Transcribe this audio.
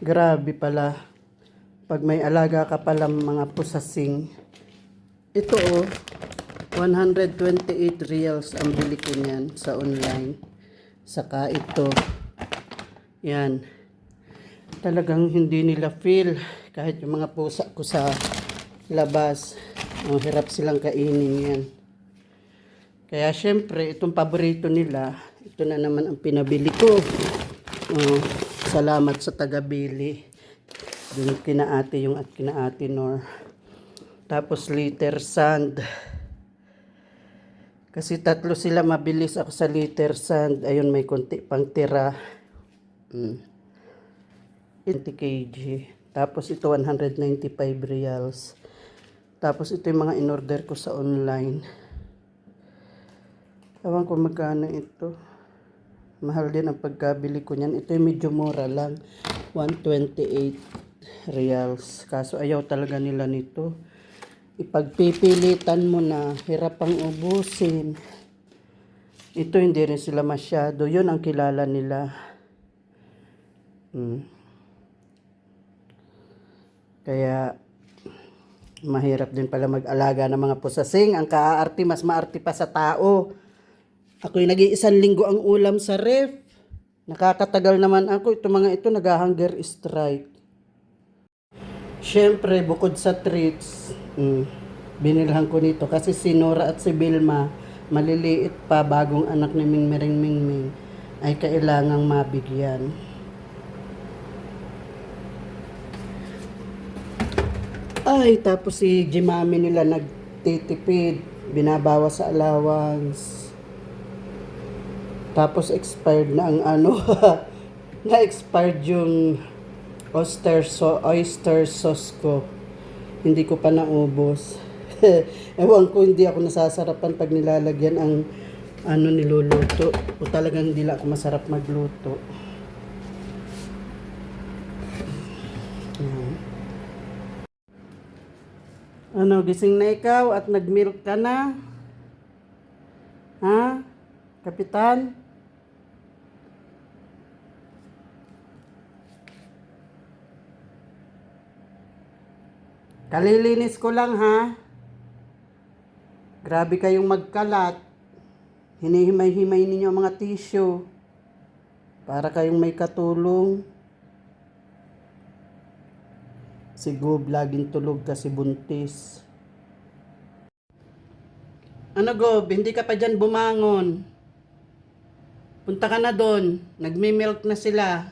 Grabe pala. Pag may alaga ka palang mga pusasing. Ito 128 reals ang bili ko niyan sa online. Saka ito. Yan. Talagang hindi nila feel. Kahit yung mga pusa ko sa labas. Ang hirap silang kainin yan. Kaya syempre, itong paborito nila, ito na naman ang pinabili ko. Salamat sa taga-bili. Doon kina ate yung at kina ate Nor. Tapos liter sand. Kasi tatlo sila, mabilis ako sa liter sand. Ayun, may konti pang tira. 20 kg. Tapos ito 195 reals. Tapos ito yung mga in-order ko sa online. Ewan ko magkano ito. Mahal din ang pagkabili ko niyan. Ito yung medyo mura lang. 128 reals. Kaso ayaw talaga nila nito. Ipagpipilitan mo na, hirap pang ubusin. Ito hindi rin sila masyado. Yun ang kilala nila. Kaya mahirap din pala mag-alaga ng mga pusasing. Ang kaaarte, mas maarte pa sa tao. Ako'y nag-iisang linggo ang ulam sa ref. Nakakatagal naman ako. Ito mga ito nag-hunger strike. Siyempre, bukod sa treats, binilhan ko nito kasi si Nora at si Vilma, maliliit pa, bagong anak ni Mingmering Mingming, ay kailangang mabigyan. Ay, tapos si Jimami nila nagtitipid, binabawas sa allowance. Tapos expired na ang ano, na-expired yung oyster sauce ko. Hindi ko pa naubos. Ewan ko, hindi ako nasasarapan pag nilalagyan ang ano niluluto. O talagang hindi lang ako masarap magluto. Ano, gising na ikaw at nag-milk ka na? Ha? Kapitan? Kalilinis ko lang ha. Grabe kayong magkalat. Hinihimay-himay ninyo ang mga tissue. Para kayong may katulong. Si Gob laging tulog kasi buntis. Ano Gob, hindi ka pa dyan bumangon. Punta ka na doon. Nagmi-milk na sila.